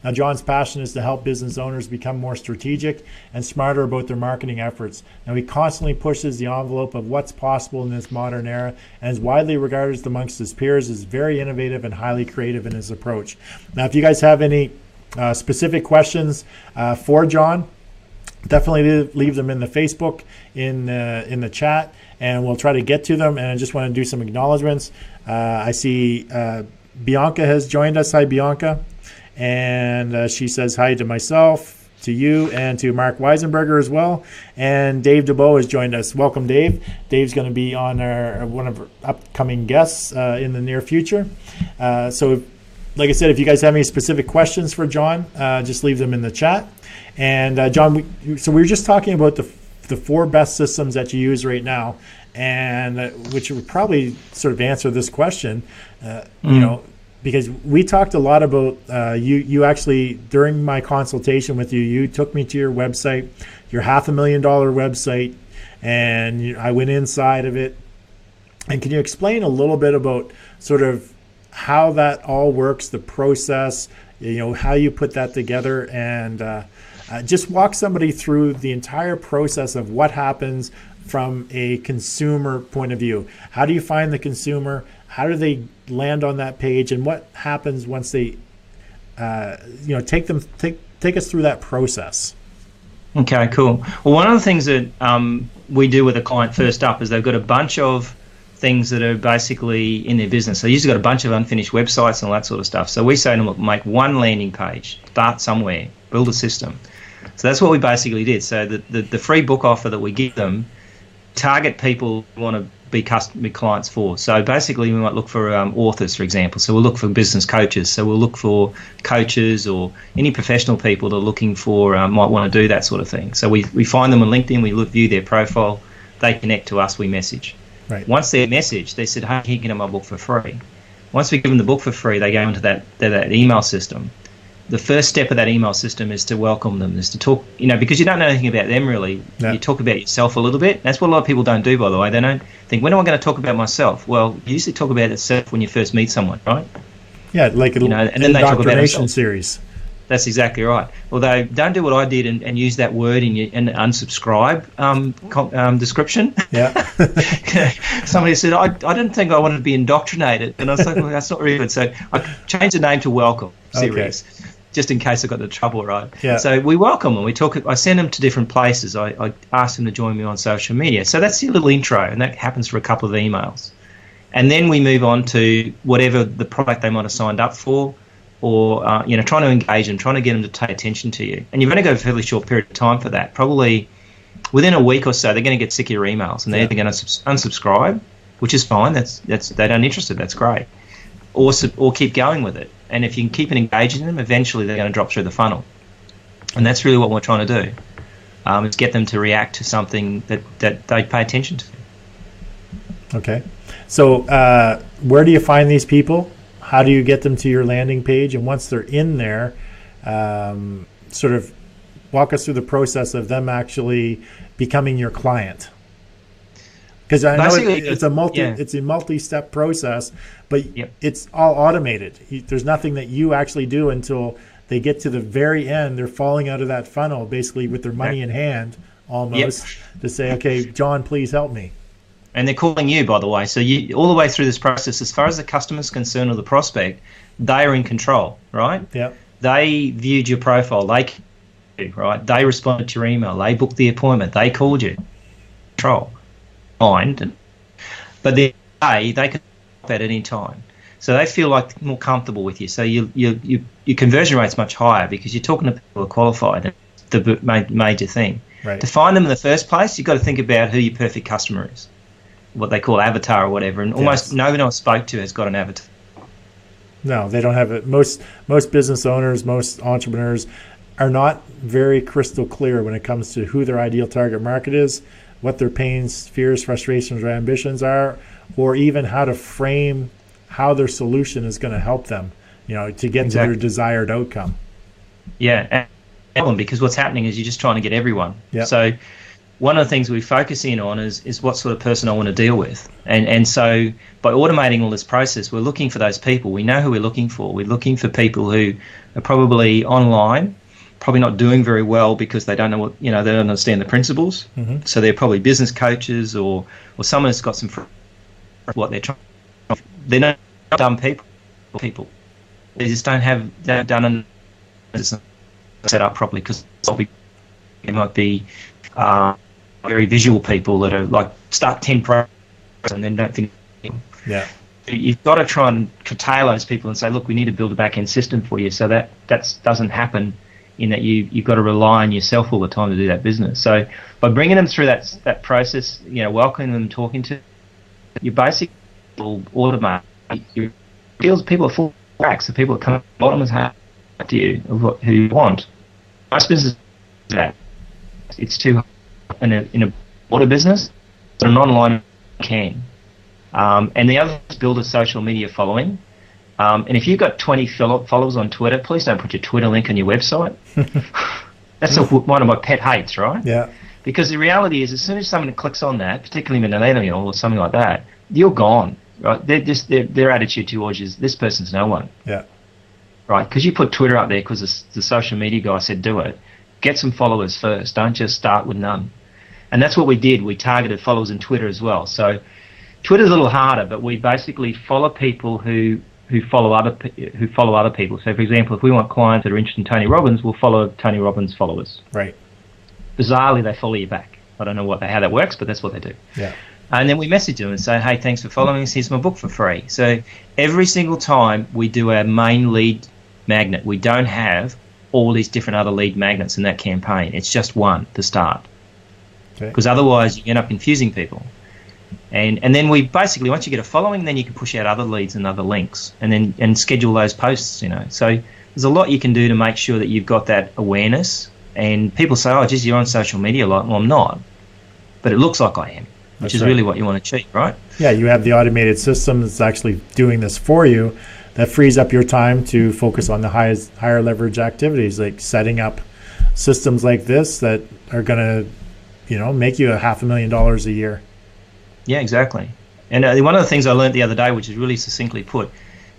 A: Now, John's passion is to help business owners become more strategic and smarter about their marketing efforts. Now, he constantly pushes the envelope of what's possible in this modern era and is widely regarded amongst his peers as very innovative and highly creative in his approach. Now, if you guys have any specific questions for John, definitely leave them in the Facebook, in the chat, and we'll try to get to them. And I just want to do some acknowledgments. I see Bianca has joined us. Hi, Bianca. And she says hi to myself, to you and to Mark Weisenberger as well. And Dave DeBow has joined us. Welcome, Dave. Dave's going to be on one of our upcoming guests in the near future. So, like I said, if you guys have any specific questions for John, just leave them in the chat. And John, so we were just talking about the 4 best systems that you use right now, and which would probably sort of answer this question. You know, because we talked a lot about you actually, during my consultation with you, you took me to your website, your $500,000 website, and I went inside of it. And can you explain a little bit about sort of how that all works, the process, you know, how you put that together, and just walk somebody through the entire process of what happens from a consumer point of view. How do you find the consumer? How do they land on that page, and what happens once they, take us through that process?
C: Okay, cool. Well, one of the things that we do with a client first up is they've got a bunch of things that are basically in their business. So they've usually got a bunch of unfinished websites and all that sort of stuff. So we say to them, look, make one landing page, start somewhere, build a system. So that's what we basically did. So the free book offer that we give them, target people who want to be clients for. So basically we might look for authors, for example. So we'll look for business coaches. So we'll look for coaches or any professional people that are looking for, might want to do that sort of thing. So we find them on LinkedIn, we view their profile, they connect to us, we message.
A: Right.
C: Once they're messaged, they said, hey, you can have my book for free. Once we give them the book for free, they go into that email system. The first step of that email system is to welcome them, is to talk, because you don't know anything about them really. Yeah. You talk about yourself a little bit. That's what a lot of people don't do, by the way. They don't think, when am I going to talk about myself? Well, you usually talk about yourself when you first meet someone, right?
A: Yeah, like an indoctrination series.
C: That's exactly right. Although, don't do what I did and use that word in the unsubscribe description.
A: Yeah.
C: Somebody said, I didn't think I wanted to be indoctrinated. And I was like, well, that's not really good. So I changed the name to Welcome Series, just in case I got into trouble, right?
A: Yeah.
C: So we welcome them. We talk. I send them to different places. I ask them to join me on social media. So that's your little intro, and that happens for a couple of emails. And then we move on to whatever the product they might have signed up for, or trying to engage them, trying to get them to pay attention to you. And you've only got a fairly short period of time for that. Probably within a week or so, they're going to get sick of your emails, and they're either going to unsubscribe, which is fine. That's they don't interested. That's great, or keep going with it. And if you can keep engaging them, eventually they're going to drop through the funnel. And that's really what we're trying to do, is get them to react to something that they pay attention to.
A: Okay, so where do you find these people? How do you get them to your landing page? And once they're in there, sort of walk us through the process of them actually becoming your client. Because I know it's a multi-step process, but it's all automated. There's nothing that you actually do until they get to the very end. They're falling out of that funnel, basically with their money in hand, almost, to say, okay, John, please help me.
C: And they're calling you, by the way. So you, all the way through this process, as far as the customer's concerned or the prospect, they are in control, right?
A: Yeah. They
C: viewed your profile. They responded to your email. They booked the appointment. They called you. Control. But they can stop at any time. So they feel like more comfortable with you. So your conversion rate's much higher because you're talking to people who are qualified. That's the major thing.
A: Right.
C: To find them in the first place, you've got to think about who your perfect customer is. What they call avatar or whatever, and almost nobody I spoke to has got an avatar.
A: No, they don't have it. Most business owners, most entrepreneurs are not very crystal clear when it comes to who their ideal target market is, what their pains, fears, frustrations, or ambitions are, or even how to frame how their solution is going to help them, to get to their desired outcome.
C: Yeah, and because what's happening is you're just trying to get everyone.
A: Yep.
C: So one of the things we focus in on is what sort of person I want to deal with. And so by automating all this process, we're looking for those people. We know who we're looking for. We're looking for people who are probably online, probably not doing very well because they don't know they don't understand the principles.
A: Mm-hmm.
C: So they're probably business coaches or someone who's got some what they're trying. They're not dumb people. They just don't have that done and set up properly because it might be very visual people that are like start 10 programs and then don't think.
A: Yeah.
C: You've got to try and curtail those people and say, look, we need to build a back-end system for you so that doesn't happen in that you've got to rely on yourself all the time to do that business. So by bringing them through that process, welcoming them, talking to, you basically automate. People are full of cracks. The people that come at the bottom is hard to you of who you want. Most businesses do that. It's too hard in a water business, but an online can. And the other is build a social media following. And if you've got 20 followers on Twitter, please don't put your Twitter link on your website. That's one of my pet hates, right?
A: Yeah.
C: Because the reality is, as soon as someone clicks on that, particularly in an email or something like that, you're gone, right? Their attitude towards you is, this person's no one.
A: Yeah.
C: Right? Because you put Twitter up there because the social media guy said do it. Get some followers first. Don't just start with none. And that's what we did. We targeted followers in Twitter as well. So Twitter's a little harder, but we basically follow people who follow other people. So, for example, if we want clients that are interested in Tony Robbins, we'll follow Tony Robbins followers.
A: Right.
C: Bizarrely, they follow you back. I don't know how that works, but that's what they do.
A: Yeah.
C: And then we message them and say, hey, thanks for following us. Here's my book for free. So every single time we do our main lead magnet, we don't have all these different other lead magnets in that campaign. It's just one to start. Because otherwise you end up confusing people. And then we basically, once you get a following, then you can push out other leads and other links and schedule those posts, So there's a lot you can do to make sure that you've got that awareness. And people say, oh, geez, you're on social media a lot. Well, I'm not. But it looks like I am, which is really what you want to achieve, right?
A: Yeah, you have the automated system that's actually doing this for you that frees up your time to focus on the higher leverage activities, like setting up systems like this that are going to, make you $500,000 a year.
C: Yeah, exactly. And one of the things I learned the other day, which is really succinctly put,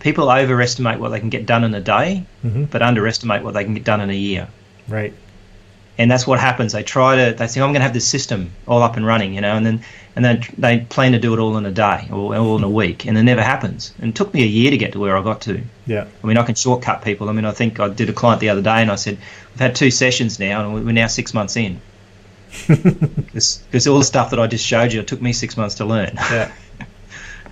C: people overestimate what they can get done in a day, but underestimate what they can get done in a year.
A: Right.
C: And that's what happens. They think, I'm going to have this system all up and running, and then they plan to do it all in a day or all in a week, and it never happens. And it took me a year to get to where I got to. Yeah. I mean, I can shortcut people. I mean, I think I did a client the other day, and I said, we've had 2 sessions now, and we're now 6 months in. Because all the stuff that I just showed you, it took me 6 months to learn. Yeah.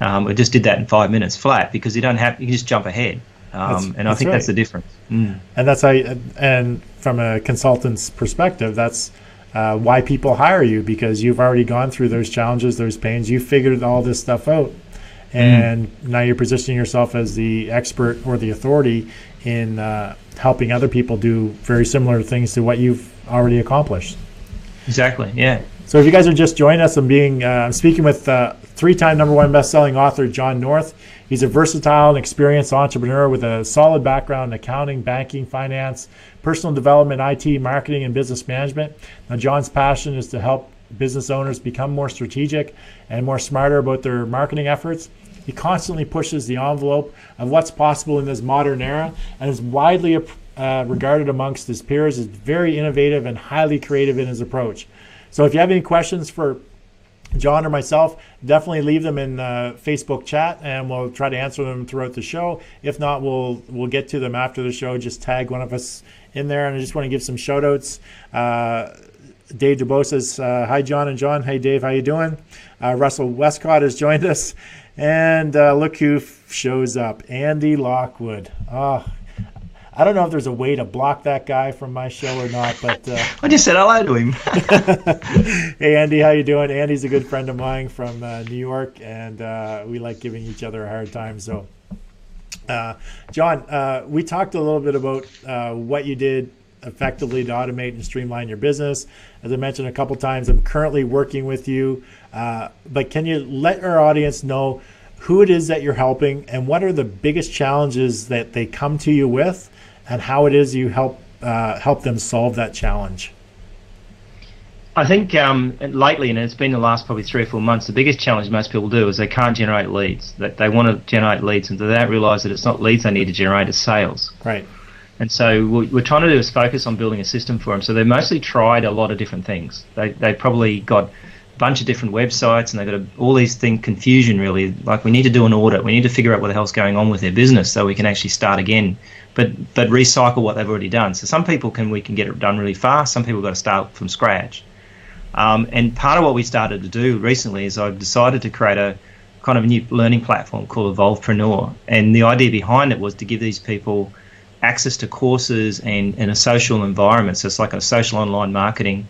C: I just did that in 5 minutes flat, because you can just jump ahead. And I think that's the difference.
A: And that's and from a consultant's perspective, that's why people hire you, because you've already gone through those challenges, those pains. You've figured all this stuff out, and now you're positioning yourself as the expert or the authority in helping other people do very similar things to what you've already accomplished.
C: Exactly. Yeah.
A: So if you guys are just joining us, I'm speaking with 3-time #1 best-selling author John North. He's a versatile and experienced entrepreneur with a solid background in accounting, banking, finance, personal development, IT, marketing, and business management. Now, John's passion is to help business owners become more strategic and more smarter about their marketing efforts. He constantly pushes the envelope of what's possible in this modern era and is widely regarded amongst his peers as very innovative and highly creative in his approach. So if you have any questions for John or myself, definitely leave them in Facebook chat, and we'll try to answer them throughout the show. If not, we'll get to them after the show. Just tag one of us in there. And I just want to give some shout outs. Dave DeBow says, hi, John and John. Hey, Dave, how you doing? Russell Westcott has joined us. And look who shows up, Andy Lockwood. I don't know if there's a way to block that guy from my show or not, but
C: I just said hello to him.
A: Hey, Andy, how you doing? Andy's a good friend of mine from New York, and we like giving each other a hard time. So, John, we talked a little bit about what you did effectively to automate and streamline your business. As I mentioned a couple times, I'm currently working with you, but can you let our audience know who it is that you're helping and what are the biggest challenges that they come to you with, and how it is you help them solve that challenge?
C: I think lately, and it's been the last probably 3 or 4 months, the biggest challenge most people do is they can't generate leads. That they want to generate leads, and they don't realise that it's not leads they need to generate, it's sales.
A: Right.
C: And so what we're trying to do is focus on building a system for them. So they've mostly tried a lot of different things. They probably got a bunch of different websites, and they've got all these things, confusion really. Like, we need to do an audit. We need to figure out what the hell's going on with their business so we can actually start again, but recycle what they've already done. So some people we can get it done really fast. Some people got to start from scratch. And part of what we started to do recently is I've decided to create a kind of a new learning platform called Evolvepreneur. And the idea behind it was to give these people access to courses and a social environment. So it's like a social online marketing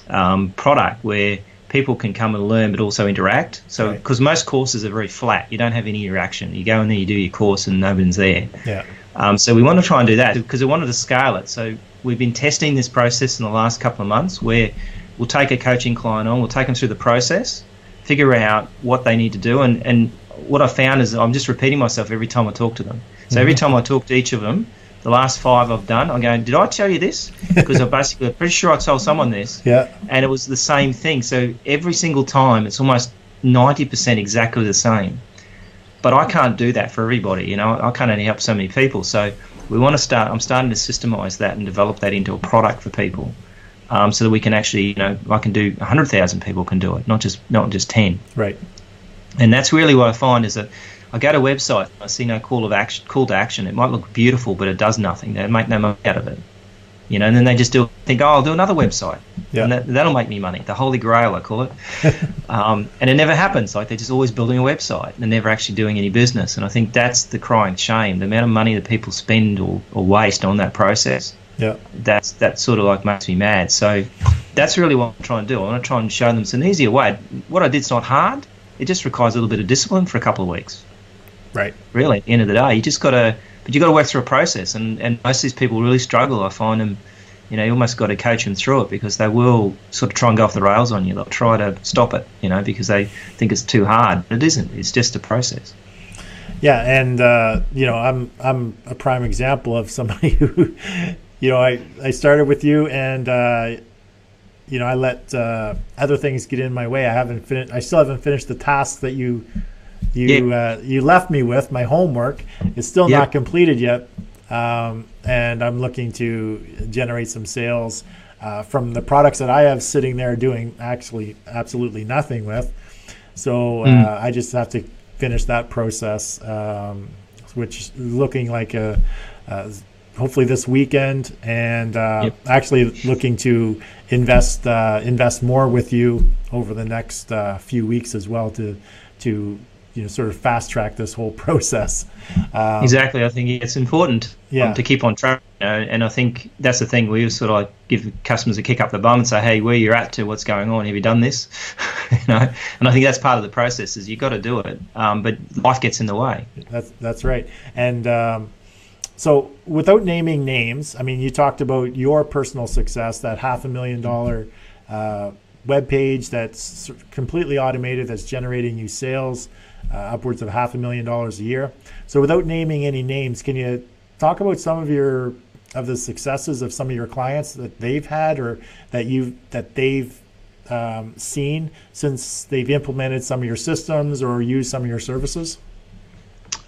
C: product where people can come and learn but also interact. So because most courses are very flat, you don't have any interaction. You go in there, you do your course, and nobody's there.
A: Yeah.
C: So we want to try and do that because we wanted to scale it. So we've been testing this process in the last couple of months where we'll take a coaching client on, we'll take them through the process, figure out what they need to do, and what I found is that I'm just repeating myself every time I talk to them. So every time I talk to each of them, the last 5 I've done, I'm going, did I tell you this? Because I'm basically pretty sure I told someone this.
A: Yeah. And
C: it was the same thing. So every single time, it's almost 90% exactly the same. But I can't do that for everybody. You know, I can't only help so many people. So we want to start. I'm starting to systemize that and develop that into a product for people, so that we can actually, you know, I can do 100,000 people can do it, not just 10.
A: Right.
C: And that's really what I find is that I go to a website, I see no call to action. It might look beautiful, but it does nothing. They make no money out of it, you know. And then they just think, oh, I'll do another website, and that'll make me money. The Holy Grail, I call it. And it never happens. Like they're just always building a website. They're never actually doing any business. And I think that's the crying shame. The amount of money that people spend or waste on that process.
A: Yeah.
C: That sort of like makes me mad. So that's really what I'm trying to do. I want to try and show them it's an easier way. What I did's not hard. It just requires a little bit of discipline for a couple of weeks.
A: Right.
C: Really, at the end of the day, you got to work through a process, and most of these people really struggle. I find them, you know, you almost got to coach them through it because they will sort of try and go off the rails on you. They'll try to stop it, you know, because they think it's too hard. But it isn't. It's just a process.
A: Yeah, and you know, I'm a prime example of somebody who, you know, I started with you, and you know, I let other things get in my way. I still haven't finished the task that you left me with. My homework is still not completed yet, and I'm looking to generate some sales from the products that I have sitting there doing actually absolutely nothing with. So I just have to finish that process, which is looking like hopefully this weekend, and actually looking to invest more with you over the next few weeks as well to you know, sort of fast track this whole process.
C: Exactly. I think it's important to keep on track. You know, and I think that's the thing. We sort of like give customers a kick up the bum and say, hey, where you're at to what's going on. Have you done this? You know, and I think that's part of the process is you got to do it. But life gets in the way.
A: That's right. And so without naming names, I mean, you talked about your personal success, that $500,000 web page that's completely automated, that's generating you sales upwards of $500,000 a year. So without naming any names, can you talk about some of the successes of some of your clients that they've had or that they've seen since they've implemented some of your systems or used some of your services?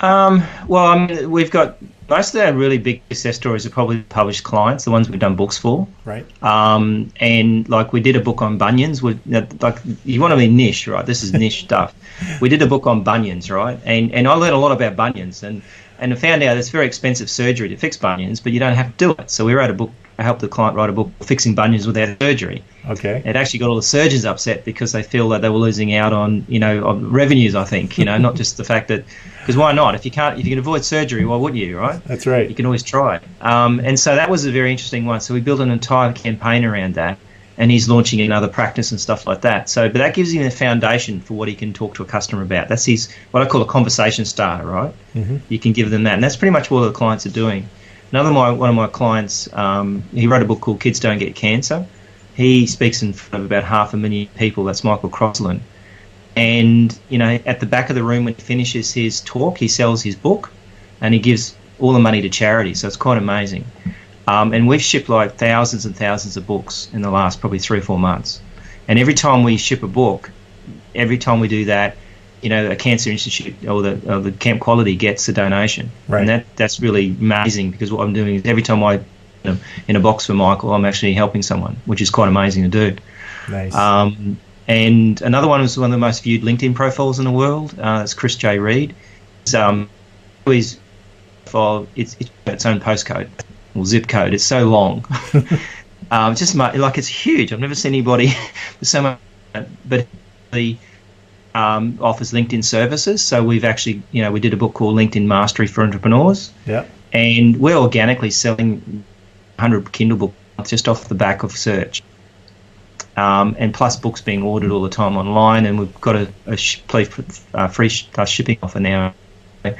C: Well, I mean, we've got most of our really big success stories are probably published clients, the ones we've done books for.
A: Right.
C: And like we did a book on bunions. Like you want to be niche, right? This is niche stuff. We did a book on bunions, right? And I learned a lot about bunions and I found out it's very expensive surgery to fix bunions, but you don't have to do it. So we wrote a book. I helped the client write a book fixing bunions without surgery.
A: Okay.
C: It actually got all the surgeons upset because they feel that they were losing out on, you know, on revenues, I think, you know, not just the fact that, because why not? If you can avoid surgery, why wouldn't you, right?
A: That's right.
C: You can always try. And so that was a very interesting one. So we built an entire campaign around that, and he's launching another practice and stuff like that. So, but that gives him a foundation for what he can talk to a customer about. That's his, what I call a conversation starter, right? Mm-hmm. You can give them that. And that's pretty much what the clients are doing. One of my clients, he wrote a book called Kids Don't Get Cancer. He speaks in front of about 500,000 people. That's Michael Crossland. And, you know, at the back of the room when he finishes his talk, he sells his book and he gives all the money to charity. So it's quite amazing. And we've shipped like thousands and thousands of books in the last probably 3 or 4 months. And every time we ship a book, every time we do that, you know, a cancer institute or the Camp Quality gets a donation.
A: Right.
C: And that's really amazing because what I'm doing is every time I in a box for Michael, I'm actually helping someone, which is quite amazing to do.
A: Nice.
C: And another one was one of the most viewed LinkedIn profiles in the world. It's Chris J. Reed. His profile, it's its own postcode or zip code. It's so long. Just like it's huge. I've never seen anybody with so much. But he offers LinkedIn services. So we've actually, you know, we did a book called LinkedIn Mastery for Entrepreneurs.
A: Yeah.
C: And we're organically selling 100 Kindle books just off the back of search. And plus books being ordered all the time online, and we've got a free shipping offer now. And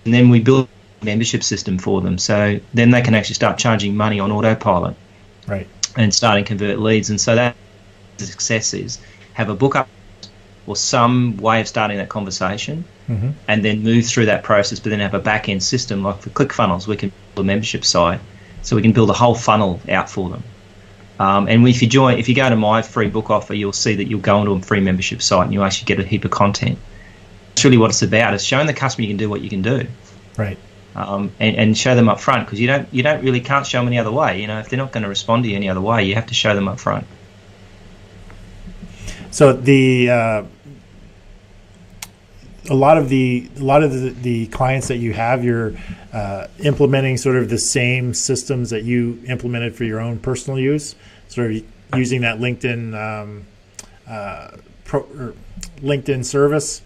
C: then we build a membership system for them, so then they can actually start charging money on autopilot,
A: right?
C: And starting to convert leads. And so that the success is have a book up or some way of starting that conversation, and then move through that process, but then have a back-end system like for ClickFunnels. We can build a membership site, so we can build a whole funnel out for them. And if you go to my free book offer, you'll see that you'll go into a free membership site and you actually get a heap of content. That's really what it's about, is showing the customer you can do what you can do,
A: right?
C: And show them up front, because you can't show them any other way. If they're not going to respond to you any other way, you have to show them up front.
A: So a lot of the clients that you have, you're implementing sort of the same systems that you implemented for your own personal use, sort of using that LinkedIn service,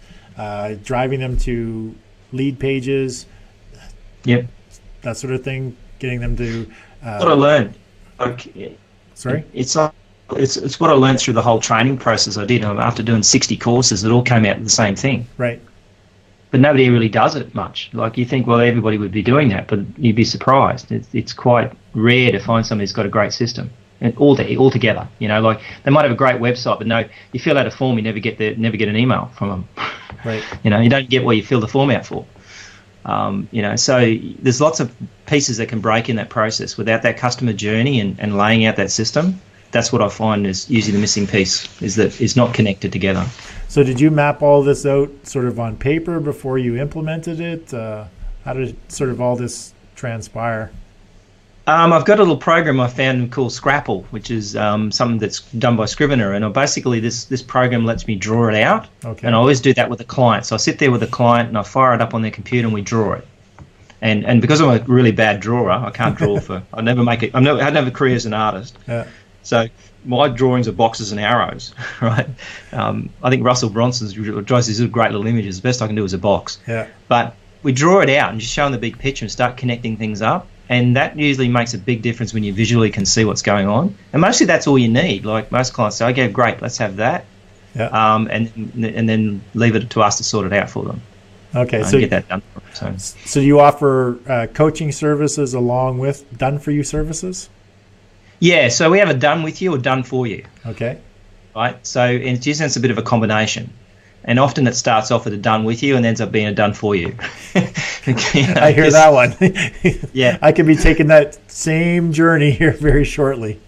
A: driving them to lead pages,
C: yep,
A: that sort of thing, getting them to.
C: What I learned,
A: sorry,
C: it's what I learned through the whole training process I did. After doing 60 courses, it all came out the same thing.
A: Right.
C: But nobody really does it much. Like, you think, well, everybody would be doing that, but you'd be surprised. It's quite rare to find somebody who's got a great system, and all together. Like, they might have a great website, but no, you fill out a form, you never get an email from them.
A: Right.
C: You don't get what you fill the form out for. So there's lots of pieces that can break in that process without that customer journey and laying out that system. That's what I find is usually the missing piece, is that it's not connected together.
A: So did you map all this out sort of on paper before you implemented it? How did sort of all this transpire?
C: I've got a little program I found called Scrapple, which is something that's done by Scrivener, and basically this program lets me draw it out.
A: Okay.
C: And I always do that with a client. So I sit there with a client and I fire it up on their computer and we draw it. And because I'm a really bad drawer, I can't draw I never make it. I had never a career as an artist.
A: Yeah.
C: So my drawings are boxes and arrows, right? I think Russell Bronson's draws these great little images. The best I can do is a box.
A: Yeah.
C: But we draw it out and just show them the big picture and start connecting things up. And that usually makes a big difference when you visually can see what's going on. And mostly that's all you need. Like, most clients say, okay, great, let's have that.
A: Yeah.
C: And then leave it to us to sort it out for them.
A: Okay.
C: So get that done for them.
A: So you offer coaching services along with done-for-you services?
C: Yeah, so we have a done with you or done for you.
A: Okay.
C: Right? So it's a bit of a combination. And often it starts off with a done with you and ends up being a done for you.
A: I hear that one.
C: Yeah.
A: I could be taking that same journey here very shortly.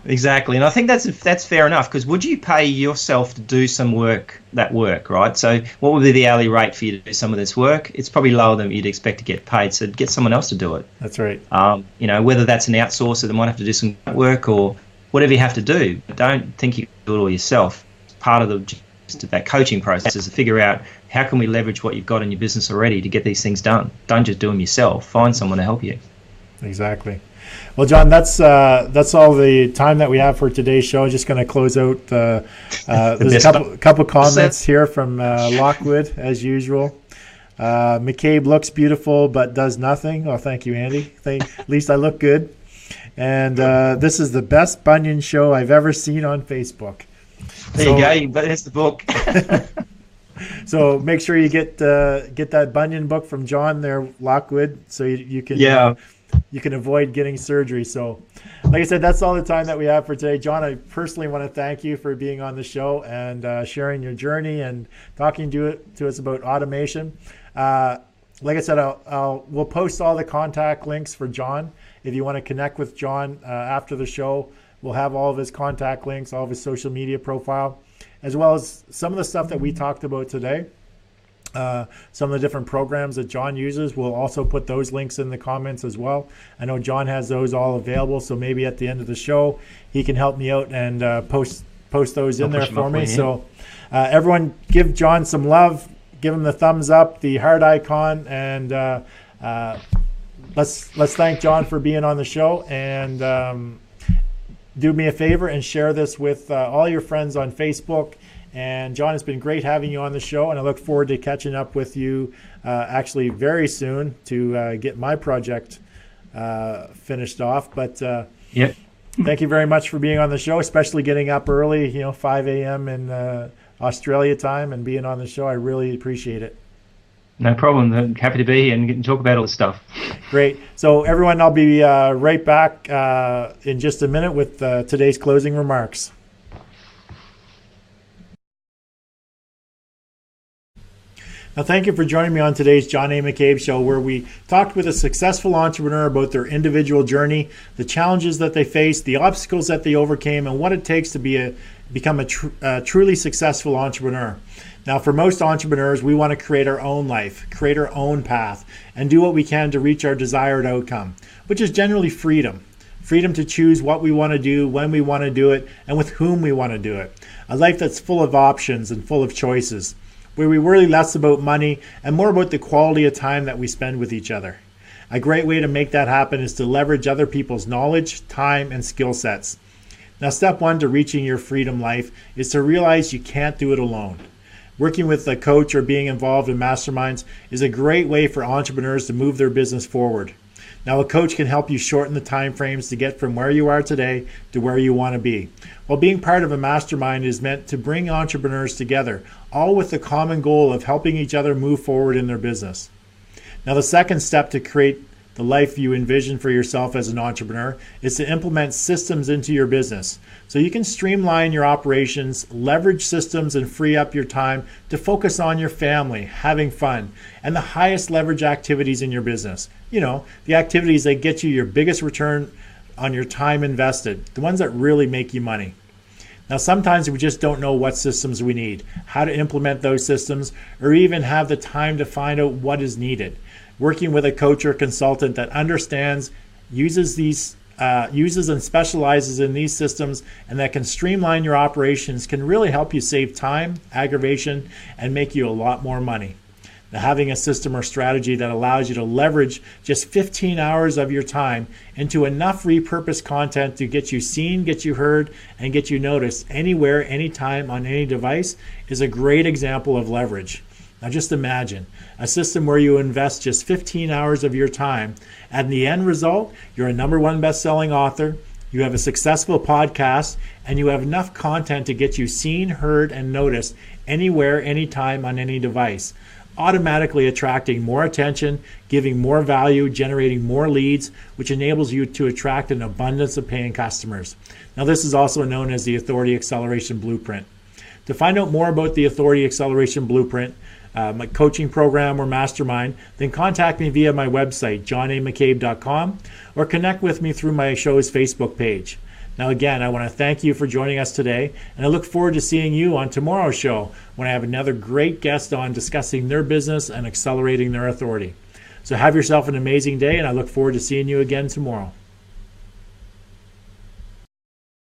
C: Exactly. And I think that's fair enough, because would you pay yourself to do some work, right? So what would be the hourly rate for you to do some of this work? It's probably lower than you'd expect to get paid, so get someone else to do it.
A: That's right.
C: Whether that's an outsourcer that might have to do some work or whatever you have to do, but don't think you can do it all yourself. Part of that coaching process is to figure out how can we leverage what you've got in your business already to get these things done. Don't just do them yourself. Find someone to help you.
A: Exactly. Well, John, that's all the time that we have for today's show. Just going to close out. There's a couple comments here from Lockwood, as usual. McCabe looks beautiful but does nothing. Oh, thank you, Andy. At least I look good. And this is the best bunion show I've ever seen on Facebook.
C: There you go. There's the book.
A: So make sure you get that bunion book from John there, Lockwood, so you can you can avoid getting surgery. So, like I said, that's all the time that we have for today. John, I personally want to thank you for being on the show and sharing your journey and talking to us about automation. Like I said, we'll post all the contact links for John. If you want to connect with John after the show, we'll have all of his contact links, all of his social media profile, as well as some of the stuff that we talked about today. Some of the different programs that John uses, we'll also put those links in the comments as well. I know John has those all available, so maybe at the end of the show he can help me out and post those in there for me. So everyone give John some love, give him the thumbs up, the heart icon, and let's thank John for being on the show. And do me a favor and share this with all your friends on Facebook And John, it's been great having you on the show, and I look forward to catching up with you actually very soon to get my project finished off. But
C: Yep.
A: thank you very much for being on the show, especially getting up early, 5 a.m. in Australia time and being on the show. I really appreciate it.
C: No problem. I'm happy to be here and get to talk about all this stuff.
A: Great. So everyone, I'll be right back in just a minute with today's closing remarks. Now, thank you for joining me on today's John A. McCabe Show, where we talked with a successful entrepreneur about their individual journey, the challenges that they faced, the obstacles that they overcame, and what it takes to become a truly successful entrepreneur. Now, for most entrepreneurs, we want to create our own life, create our own path, and do what we can to reach our desired outcome, which is generally freedom. Freedom to choose what we want to do, when we want to do it, and with whom we want to do it. A life that's full of options and full of choices, where we worry less about money and more about the quality of time that we spend with each other. A great way to make that happen is to leverage other people's knowledge, time, and skill sets. Now, step one to reaching your freedom life is to realize you can't do it alone. Working with a coach or being involved in masterminds is a great way for entrepreneurs to move their business forward. Now, a coach can help you shorten the time frames to get from where you are today to where you want to be. While being part of a mastermind is meant to bring entrepreneurs together, all with the common goal of helping each other move forward in their business. Now, the second step to create the life you envision for yourself as an entrepreneur is to implement systems into your business so you can streamline your operations, leverage systems, and free up your time to focus on your family, having fun, and the highest leverage activities in your business. The activities that get you your biggest return on your time invested, the ones that really make you money. Now, sometimes we just don't know what systems we need, how to implement those systems, or even have the time to find out what is needed. Working with a coach or consultant that understands, uses and specializes in these systems, and that can streamline your operations can really help you save time, aggravation, and make you a lot more money. Now, having a system or strategy that allows you to leverage just 15 hours of your time into enough repurposed content to get you seen, get you heard, and get you noticed anywhere, anytime, on any device is a great example of leverage. Now just imagine a system where you invest just 15 hours of your time, and the end result, you're a #1 best-selling author, you have a successful podcast, and you have enough content to get you seen, heard, and noticed anywhere, anytime, on any device, automatically attracting more attention, giving more value, generating more leads, which enables you to attract an abundance of paying customers. Now this is also known as the Authority Acceleration Blueprint. To find out more about the Authority Acceleration Blueprint, my coaching program or mastermind, then contact me via my website, johnamccabe.com, or connect with me through my show's Facebook page. Now again, I want to thank you for joining us today, and I look forward to seeing you on tomorrow's show when I have another great guest on discussing their business and accelerating their authority. So have yourself an amazing day, and I look forward to seeing you again tomorrow.